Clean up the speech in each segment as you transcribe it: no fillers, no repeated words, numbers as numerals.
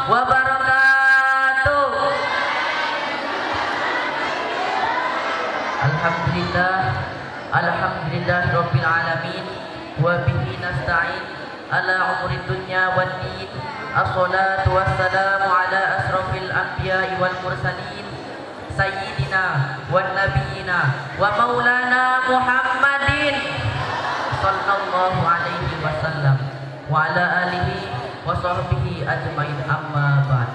wabarakatuh. Alhamdulillah, alhamdulillah rabbil alamin, wa bihi nasta'in ala umuri dunya wad din. Assalatu wassalamu ala asrafil anbiya'i wal mursalin sayyidina wan nabiyina wa maulana Muhammadin sallallahu alaihi wasallam wa ala alihi wa sahbihi ajmain, amma ba'd.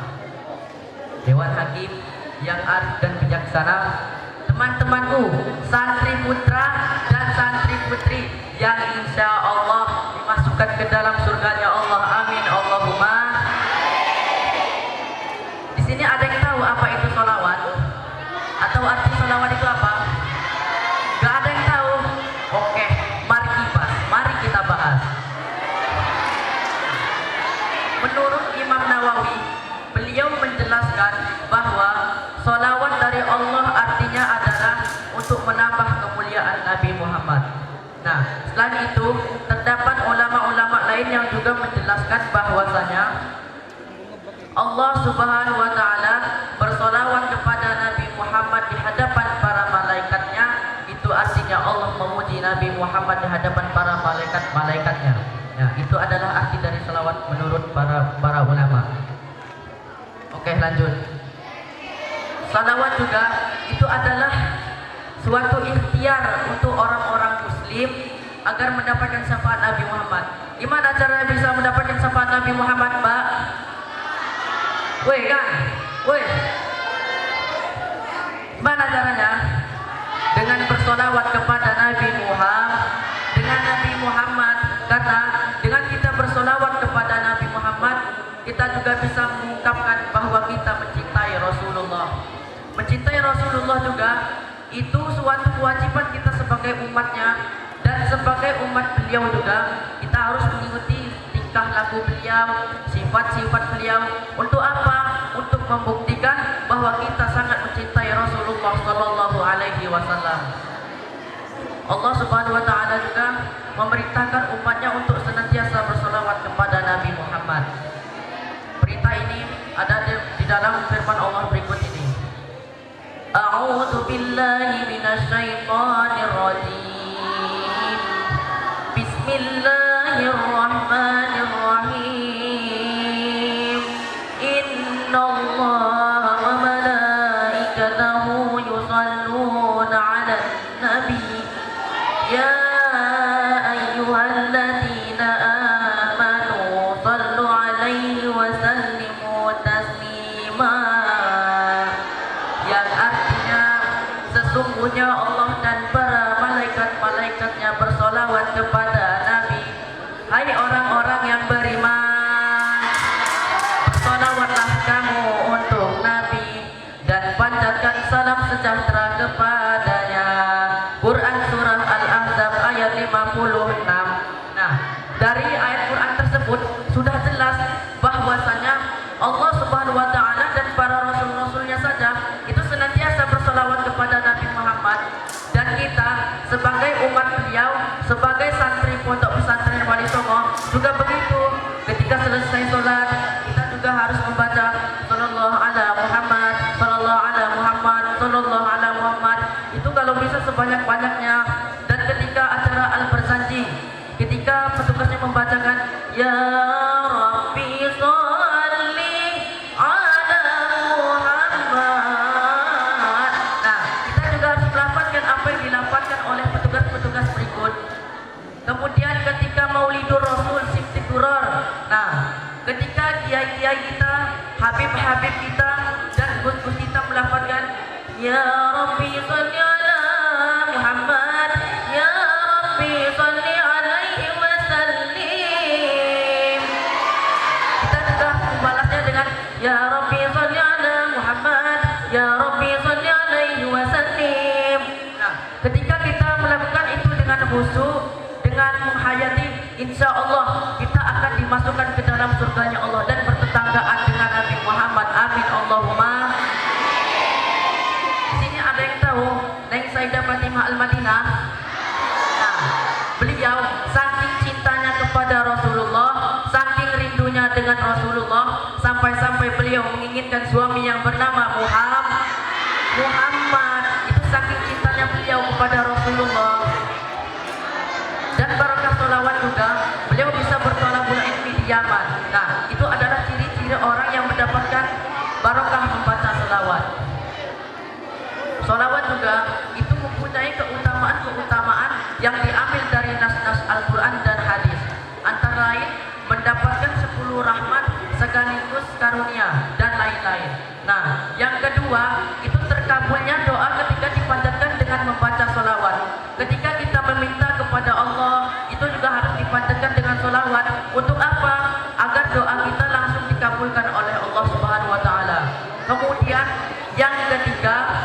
Dewan Hakim yang arif dan bijaksana, teman-temanku santri putra dan santri putri yang insya Allah dimasukkan ke dalam surganya Allah, amin Allahumma. Di sini ada yang tahu apa itu sholawat atau arti sholawat itu apa? Gak ada yang tahu? Oke, mari kita bahas. Menurut Imam Nawawi, beliau menjelaskan bahwa sholawat dari Allah artinya adalah untuk menambah kemuliaan Nabi Muhammad. Nah, selain itu terdapat ulama-ulama lain yang juga menjelaskan bahwasanya Allah Subhanahu wa Ta'ala bersolawat kepada Nabi Muhammad di hadapan para malaikatnya. Itu artinya Allah memuji Nabi Muhammad di hadapan para malaikatnya. Nah, itu adalah arti dari selawat menurut para ulama. Oke, lanjut. Salawat juga itu adalah suatu ikhtiar untuk orang-orang muslim agar mendapatkan syafaat Nabi Muhammad. Gimana cara bisa mendapatkan syafaat Nabi Muhammad, Mbak? Woi kan? Woi. Mana caranya? Dengan bersolawat kepada Nabi Muhammad. Dengan Nabi Muhammad, karena dengan kita bersolawat kepada Nabi Muhammad, kita juga bisa mengungkapkan bahwa kita mencintai Rasulullah. Mencintai Rasulullah juga itu suatu kewajiban kita sebagai umatnya, dan sebagai umat beliau juga kita harus mengikuti tingkah laku beliau, sifat-sifat beliau. Untuk apa? Untuk membuktikan bahwa kita sangat mencintai Rasulullah Sallallahu Alaihi Wasallam. Allah Subhanahu Wa Taala juga memerintahkan umatnya untuk senantiasa bersolawat kepada Nabi Muhammad. Perintah ini ada di dalam firman Allah berikut ini. A'udzu billahi minasyaitonir rajim. Bismillahirrahmanirrahim. Innallaha wa malaikatahu yusholluna 'alan nabi. Ya ayyuhalladzina amanu shallu 'alaihi wa sallimu taslima. Yang artinya sesungguhnya Allah dan para malaikat-malaikatnya bersolawat kepada Nabi. Hai orang-orang yang beriman, bersolawatlah kamu untuk Nabi dan panjatkan salam sejahtera kepadanya. Quran surah Al-Ahzab ayat 56. Nah, dari ayat Quran tersebut sudah jelas bahwasanya Allah Subhanahu wa Ta'ala dan para rasul-rasulnya saja itu senantiasa bersolawat kepada Nabi Muhammad, dan kita sebagai umat beliau, sebagai santri pondok pesantren Wali Songo juga begitu. Ketika selesai sholat kita juga harus membaca Sallallahu ala Muhammad, Sallallahu ala Muhammad, Sallallahu ala Muhammad. Itu kalau bisa sebanyak-banyaknya. Dan ketika acara Al-Barzanji, ketika petugasnya membacakan Ya Rabbi sholli ala Muhammad. Nah, kita juga harus melafazkan apa yang dilafazkan oleh petugas-petugas berikut. Kemudian ketika Maulidur Rasul Sifti Duror, nah, ketika kiai-kiai kita, habib-habib kita dan gus-gus kita melafazkan Ya Rabbi sholli ala Muhammad, Ya Rabbi sholli alaihi wa sallim. Kita juga membalasnya dengan Ya Rabbi sholli ala Muhammad, Ya Rabbi sholli alaihi wa sallim. Nah, ketika kita melakukan itu dengan khusyuk, dengan menghayati, insya Allah kita akan dimasukkan ke dalam surganya Allah dan bertetanggaan dengan Nabi Muhammad, amin Allahumma. Di sini ada yang tahu Neng Sayyidah Fatimah Al-Madinah? Nah, beliau saking cintanya kepada Rasulullah, saking rindunya dengan Rasulullah, sampai sampai beliau menginginkan suami yang bernama Muhammad. Itu saking cintanya beliau kepada Rasulullah. Dan barokah sholawat juga, beliau bisa bertolabul ilmi di Yaman. Nah, itu adalah ciri-ciri orang yang mendapatkan barokah membaca sholawat. Sholawat juga itu mempunyai keutamaan-keutamaan yang diambil dari nas-nas Al-Quran dan hadis. Antara lain mendapatkan 10 rahmat sekaligus karunia dan lain-lain. Nah, yang kedua itu terkabulnya doa ketika dipanjatkan dengan membaca sholawat. Ketika kita meminta kepada Allah itu juga harus dipanjatkan dengan sholawat. Untuk apa? Agar doa kita langsung dikabulkan oleh Allah Subhanahu Wa Taala. Kemudian yang ketiga,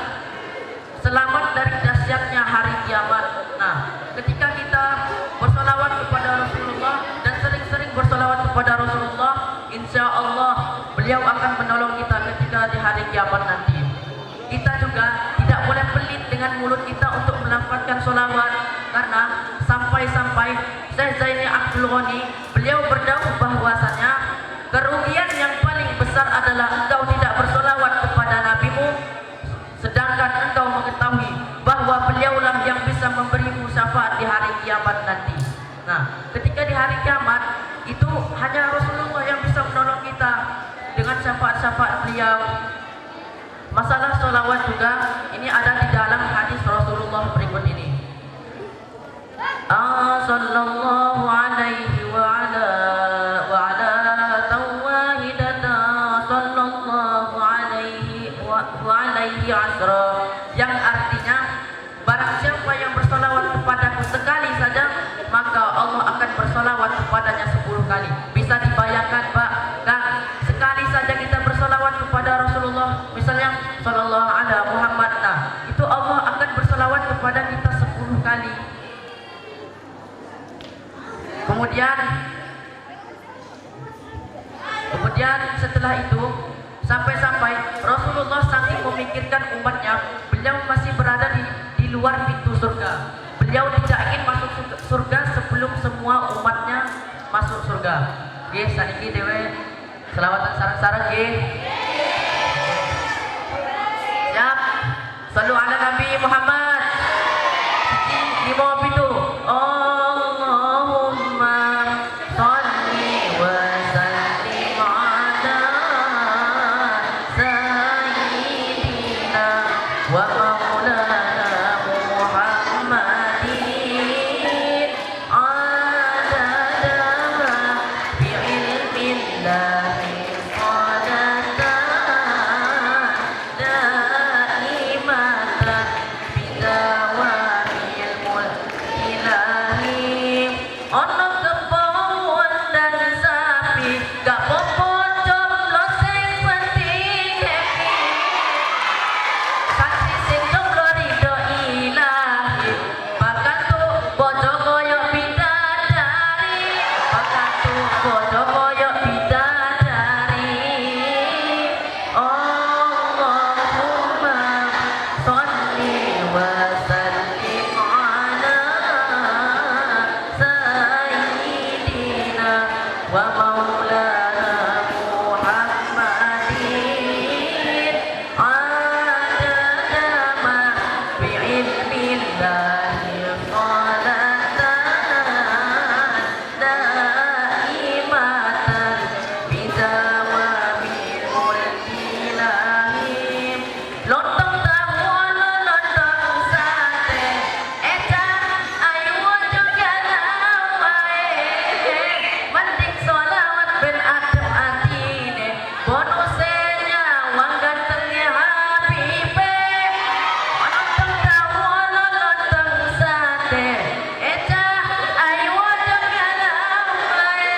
selamat dari dahsyatnya hari kiamat. Nah, ketika kita bersolawat kepada Rasulullah dan sering-sering bersolawat kepada Rasulullah, insya Allah beliau akan menolong kita ketika di hari kiamat nanti. Kita juga tidak boleh pelit dengan mulut kita untuk melafazkan solawat, karena sampai-sampai Syekh Zaini Abdul Ghani beliau berdauh bahwasanya kerugian yang paling besar adalah engkau tidak bersolawat kepada nabimu, sedangkan engkau mengetahui bahwa beliaulah yang bisa memberimu syafaat di hari kiamat nanti. Nah, ketika di hari kiamat itu hanya Rasulullah yang bisa menolong kita dengan syafaat-syafaat beliau. Masalah sholawat juga ini ada di dalam hadis Rasulullah berikut ini. Sallallahu alaihi wa ala tawahidana sallallahu alaihi asra, yang artinya barang siapa yang bersolawat kepadaku sekali saja maka Allah akan bersolawat kepadanya 10 kali. Bisa dibayangkan Pak, Kang, sekali saja kita bersolawat kepada Rasulullah, misalnya sallallahu ala Muhammad, nah itu Allah akan bersolawat kepada kita 10 kali. Kemudian setelah itu sampai-sampai Rasulullah saking memikirkan umatnya, beliau masih berada di luar pintu surga. Beliau tidak ingin masuk surga sebelum semua umatnya masuk surga. Nggih, saniki dewe selawatan sareng-sareng nggih. Siap. Shallu ala Nabi Muhammad. Di bawah pintu. Allahumma shalli wa sallim ala sayyidina wa maulana Muhammadin adada ma bi ilmillahi qadatan daimatan bidawamil mulkilahi. Ono kebon dan sapi gak popo jomblo sing penting happy, saksi sing jomblo ridho ilahi, bakatu bojo koyo bidadari, bakatu bojo koyo bidadari. Allahumma sholli wa sallim ala sayyidina wa maulana Muhammadin adada ma bi ilmillahi qadatan daimatan bidawamil mulkilahi. Lontong tahu ono lontong sate, ayo jogana wae, mending sholawat ben adem atine, bonusnya wang gantengnya Habibe. Lontong tahu ono lontong sate, ayo jogana wae,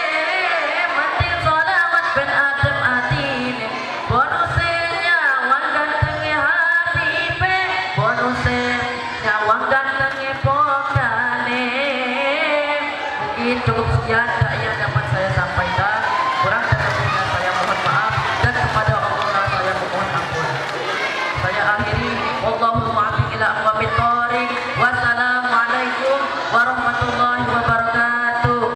mending sholawat ben adem atine, bonusnya wang gantengnya Habibe, bonusnya wang gantengnya pokane. Mungkin cukup sekian, tak ya.